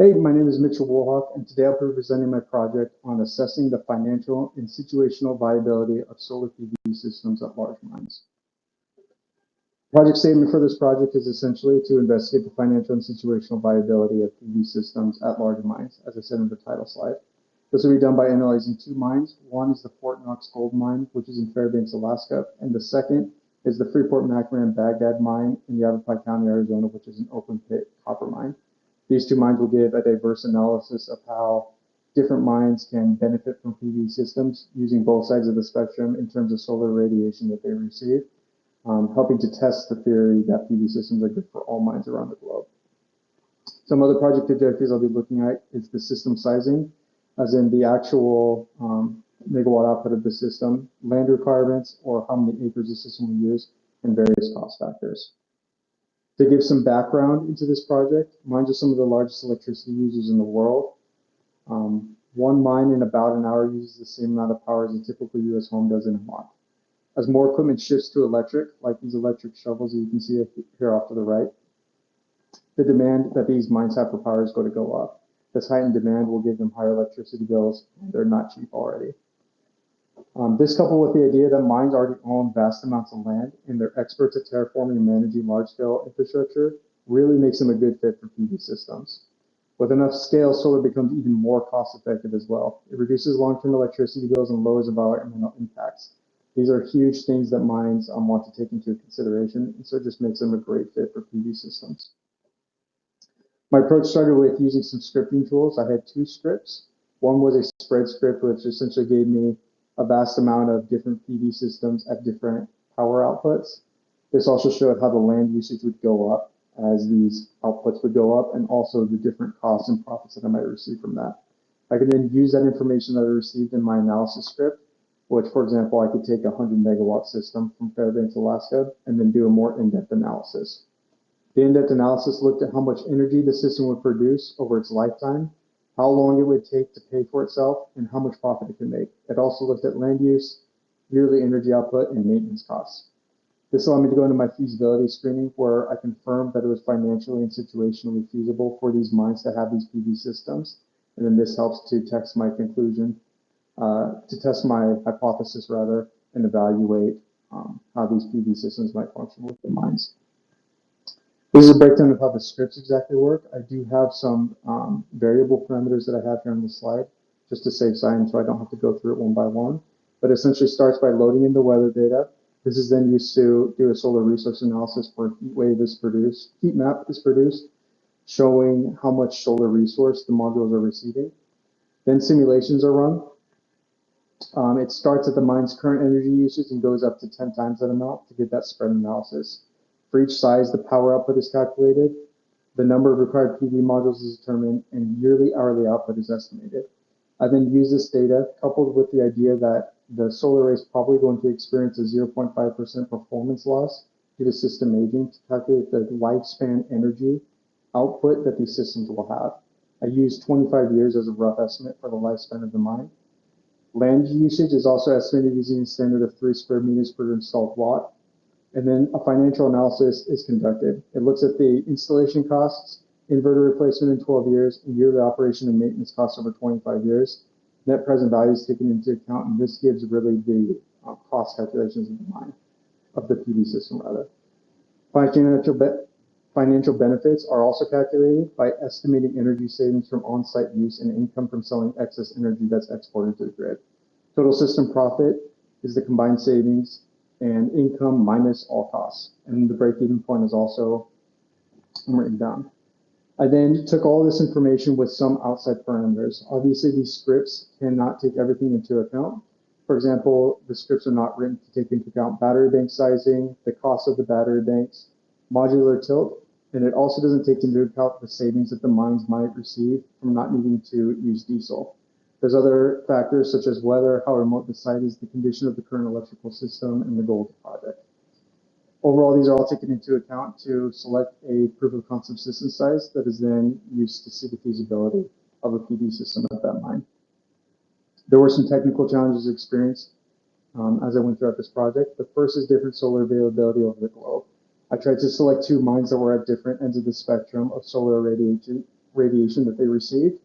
Hey, my name is Mitchell Woolhoff, and today I'll be presenting my project on assessing the financial and situational viability of solar PV systems at large mines. Project statement for this project is essentially to investigate the financial and situational viability of PV systems at large mines, as I said in the title slide. This will be done by analyzing two mines. One is the Fort Knox Gold Mine, which is in Fairbanks, Alaska, and the second is the Freeport-McMoRan Baghdad Mine in Yavapai County, Arizona, which is an open pit copper mine. These two mines will give a diverse analysis of how different mines can benefit from PV systems using both sides of the spectrum in terms of solar radiation that they receive, helping to test the theory that PV systems are good for all mines around the globe. Some other project objectives I'll be looking at is the system sizing, as in the actual megawatt output of the system, land requirements, or how many acres the system will use, and various cost factors. To give some background into this project, mines are some of the largest electricity users in the world. One mine in about an hour uses the same amount of power as a typical US home does in a month. As more equipment shifts to electric, like these electric shovels that you can see here off to the right, the demand that these mines have for power is going to go up. This heightened demand will give them higher electricity bills, and they're not cheap already. This coupled with the idea that mines already own vast amounts of land and they're experts at terraforming and managing large-scale infrastructure really makes them a good fit for PV systems. With enough scale, solar becomes even more cost-effective as well. It reduces long-term electricity bills and lowers environmental impacts. These are huge things that mines want to take into consideration, and so it just makes them a great fit for PV systems. My approach started with using some scripting tools. I had two scripts. One was a spread script, which essentially gave me a vast amount of different PV systems at different power outputs. This also showed how the land usage would go up as these outputs would go up, and also the different costs and profits that I might receive from that. I could then use that information that I received in my analysis script, which, for example, I could take a 100 megawatt system from Fairbanks, Alaska, and then do a more in-depth analysis. The in-depth analysis looked at how much energy the system would produce over its lifetime, how long it would take to pay for itself, and how much profit it could make. It also looked at land use, yearly energy output, and maintenance costs. This allowed me to go into my feasibility screening, where I confirmed that it was financially and situationally feasible for these mines to have these PV systems. And then this helps to test my conclusion, to test my hypothesis rather, and evaluate how these PV systems might function with the mines. This is a breakdown of how the scripts exactly work. I do have some variable parameters that I have here on the slide, just to save time so I don't have to go through it one by one. But essentially starts by loading in the weather data. This is then used to do a solar resource analysis where heat map is produced, showing how much solar resource the modules are receiving. Then simulations are run. It starts at the mine's current energy usage and goes up to 10 times that amount to get that spread analysis. For each size, the power output is calculated, the number of required PV modules is determined, and yearly hourly output is estimated. I then use this data coupled with the idea that the solar array is probably going to experience a 0.5% performance loss due to system aging to calculate the lifespan energy output that these systems will have. I use 25 years as a rough estimate for the lifespan of the mine. Land usage is also estimated using a standard of 3 square meters per installed watt. And then a financial analysis is conducted. It looks at the installation costs, inverter replacement in 12 years, and yearly operation and maintenance costs over 25 years. Net present value is taken into account, and this gives really the cost calculations of the mine, of the PV system rather. Financial benefits are also calculated by estimating energy savings from on-site use and income from selling excess energy that's exported to the grid. Total system profit is the combined savings and income minus all costs. And the break-even point is also written down. I then took all this information with some outside parameters. Obviously, these scripts cannot take everything into account. For example, the scripts are not written to take into account battery bank sizing, the cost of the battery banks, modular tilt, and it also doesn't take into account the savings that the mines might receive from not needing to use diesel. There's other factors such as weather, how remote the site is, the condition of the current electrical system, and the goal of the project. Overall, these are all taken into account to select a proof of concept system size that is then used to see the feasibility of a PV system at that mine. There were some technical challenges experienced as I went throughout this project. The first is different solar availability over the globe. I tried to select two mines that were at different ends of the spectrum of solar irradiation radiation that they received,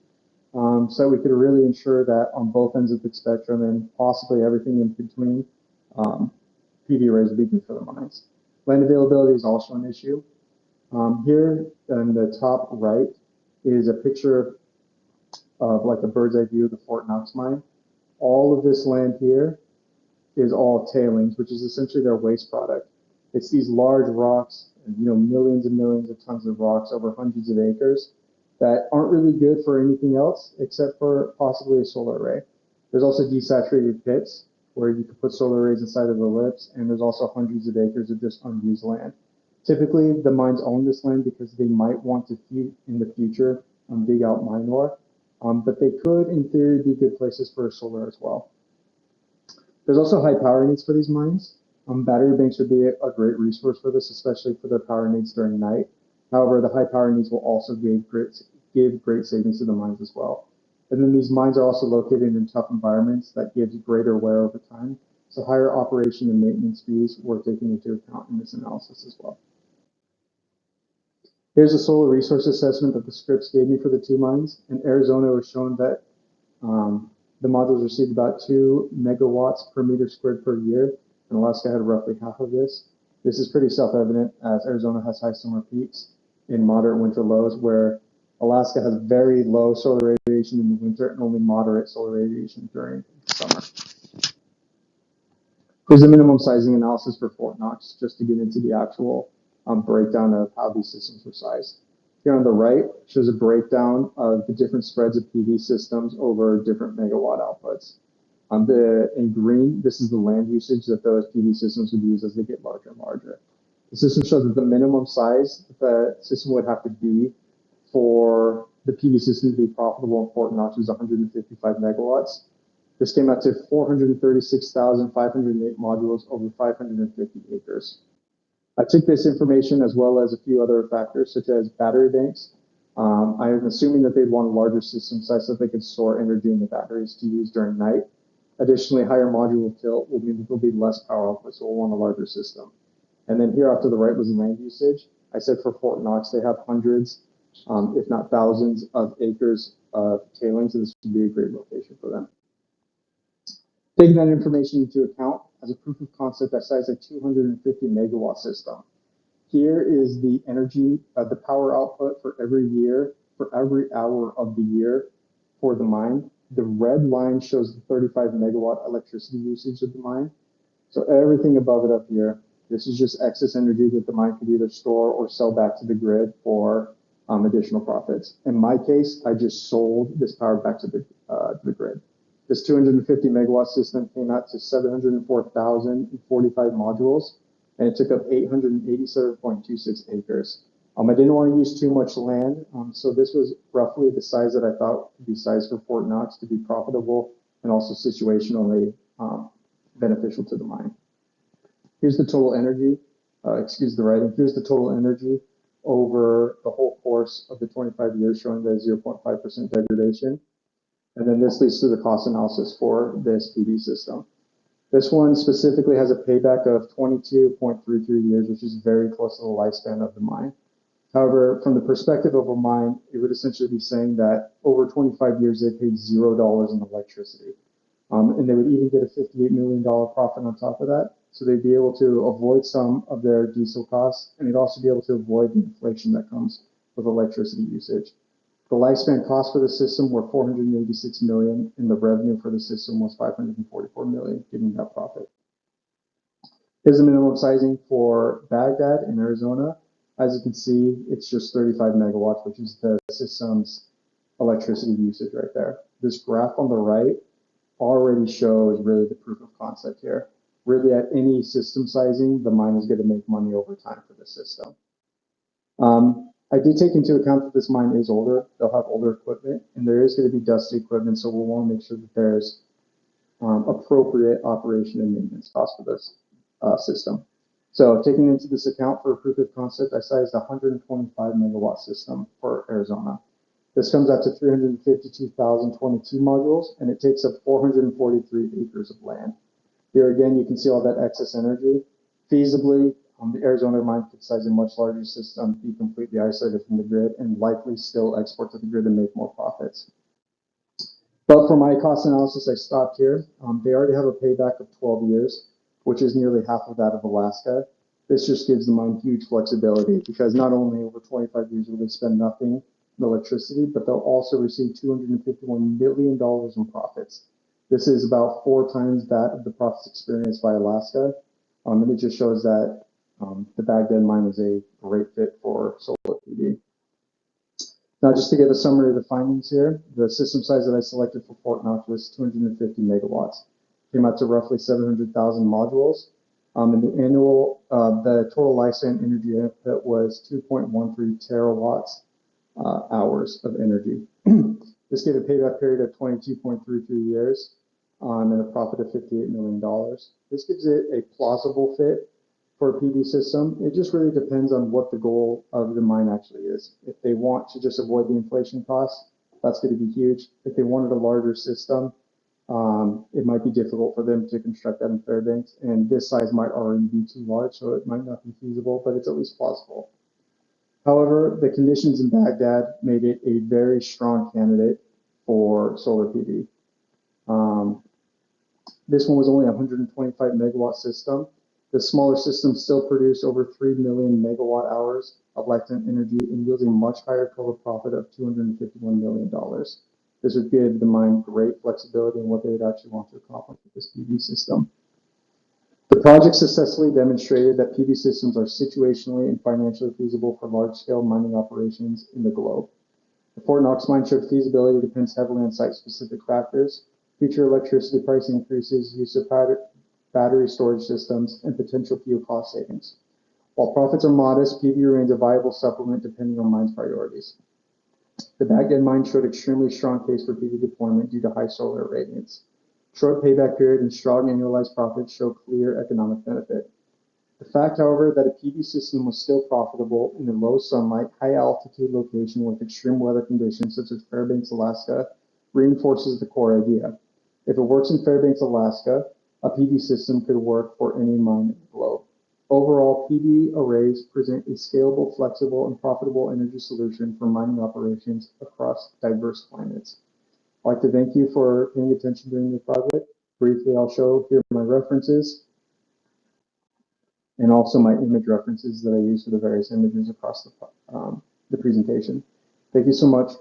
so that we could really ensure that on both ends of the spectrum and possibly everything in between, PV arrays would be good for the mines. Land availability is also an issue. Here in the top right is a picture of like a bird's eye view of the Fort Knox mine. All of this land here is all tailings, which is essentially their waste product. It's these large rocks, millions and millions of tons of rocks over hundreds of acres that aren't really good for anything else except for possibly a solar array. There's also desaturated pits where you could put solar arrays inside of the lips, and there's also hundreds of acres of just unused land. Typically, the mines own this land because they might want to, in the future, dig out mine ore, but they could, in theory, be good places for solar as well. There's also high power needs for these mines. Battery banks would be a great resource for this, especially for their power needs during night. However, the high power needs will also give great savings to the mines as well. And then these mines are also located in tough environments that gives greater wear over time. So higher operation and maintenance fees were taken into account in this analysis as well. Here's a solar resource assessment that the scripts gave me for the two mines. In Arizona, it was shown that the modules received about 2 megawatts per meter squared per year, and Alaska had roughly half of this. This is pretty self-evident as Arizona has high summer peaks and moderate winter lows, where Alaska has very low solar radiation in the winter and only moderate solar radiation during the summer. Here's the minimum sizing analysis for Fort Knox, just to get into the actual breakdown of how these systems were sized. Here on the right shows a breakdown of the different spreads of PV systems over different megawatt outputs. In green, this is the land usage that those PV systems would use as they get larger and larger. The system shows that the minimum size that the system would have to be for the PV system to be profitable in Fort Knox was 155 megawatts. This came out to 436,508 modules over 550 acres. I took this information as well as a few other factors, such as battery banks. I am assuming that they'd want a larger system size so that they could store energy in the batteries to use during night. Additionally, higher module tilt will mean that there'll be less power output, so we'll want a larger system. And then here off to the right was land usage. I said for Fort Knox, they have hundreds, if not thousands, of acres of tailings, and this would be a great location for them. Taking that information into account, as a proof of concept, I sized a 250 megawatt system. Here is the energy, the power output for every year, for every hour of the year for the mine. The red line shows the 35 megawatt electricity usage of the mine. So everything above it up here, this is just excess energy that the mine could either store or sell back to the grid for additional profits. In my case, I just sold this power back to the grid. This 250 megawatt system came out to 704,045 modules, and it took up 887.26 acres. I didn't want to use too much land, so this was roughly the size that I thought could be sized for Fort Knox to be profitable and also situationally beneficial to the mine. Here's the total energy, excuse the writing, here's the total energy over the whole course of the 25 years, showing the 0.5% degradation. And then this leads to the cost analysis for this PV system. This one specifically has a payback of 22.33 years, which is very close to the lifespan of the mine. However, from the perspective of a mine, it would essentially be saying that over 25 years, they paid $0 in electricity. And they would even get a $58 million profit on top of that. So they'd be able to avoid some of their diesel costs, and they'd also be able to avoid the inflation that comes with electricity usage. The lifespan cost for the system were $486 million, and the revenue for the system was $544 million, giving that profit. Here's the minimum sizing for Baghdad in Arizona. As you can see, it's just 35 megawatts, which is the system's electricity usage right there. This graph on the right already shows really the proof of concept here. Really, at any system sizing, the mine is going to make money over time for the system. I did take into account that this mine is older. They'll have older equipment, and there is going to be dusty equipment, so we'll want to make sure that there's appropriate operation and maintenance costs for this system. So taking into this account for a proof of concept, I sized a 125 megawatt system for Arizona. This comes out to 352,022 modules, and it takes up 443 acres of land. Here again, you can see all that excess energy. Feasibly, The Arizona mine could size a much larger system, be completely isolated from the grid, and likely still export to the grid and make more profits. But for my cost analysis, I stopped here. They already have a payback of 12 years, which is nearly half of that of Alaska. This just gives the mine huge flexibility because not only over 25 years will they spend nothing in electricity, but they'll also receive $251 million in profits. This is about 4 times that of the profits experienced by Alaska. And it just shows that the Baghdad mine is a great fit for solar PV. Now, just to give a summary of the findings here, the system size that I selected for Fort Knox was 250 megawatts. Came out to roughly 700,000 modules. And the total lifetime energy output was 2.13 terawatts hours of energy. This gave a payback period of 22.33 years and a profit of $58 million. This gives it a plausible fit for a PV system. It just really depends on what the goal of the mine actually is. If they want to just avoid the inflation costs, that's going to be huge. If they wanted a larger system, it might be difficult for them to construct that in Fairbanks, and this size might already be too large, so it might not be feasible, but it's at least plausible. However, the conditions in Baghdad made it a very strong candidate for solar PV. This one was only a 125 megawatt system. The smaller system still produced over 3 million megawatt hours of lifetime energy and yielding much higher total profit of $251 million. This would give the mine great flexibility in what they would actually want to accomplish with this PV system. The project successfully demonstrated that PV systems are situationally and financially feasible for large-scale mining operations in the globe. The Fort Knox mine showed feasibility depends heavily on site-specific factors, future electricity price increases, use of battery storage systems, and potential fuel cost savings. While profits are modest, PV remains a viable supplement depending on mine's priorities. The Baghdad mine showed extremely strong case for PV deployment due to high solar irradiance. Short payback period and strong annualized profits show clear economic benefit. The fact, however, that a PV system was still profitable in a low sunlight, high altitude location with extreme weather conditions such as Fairbanks, Alaska, reinforces the core idea. If it works in Fairbanks, Alaska, a PV system could work for any mine in the globe. Overall, PV arrays present a scalable, flexible, and profitable energy solution for mining operations across diverse climates. I'd like to thank you for paying attention during the project. Briefly, I'll show here my references and also my image references that I use for the various images across the presentation. Thank you so much.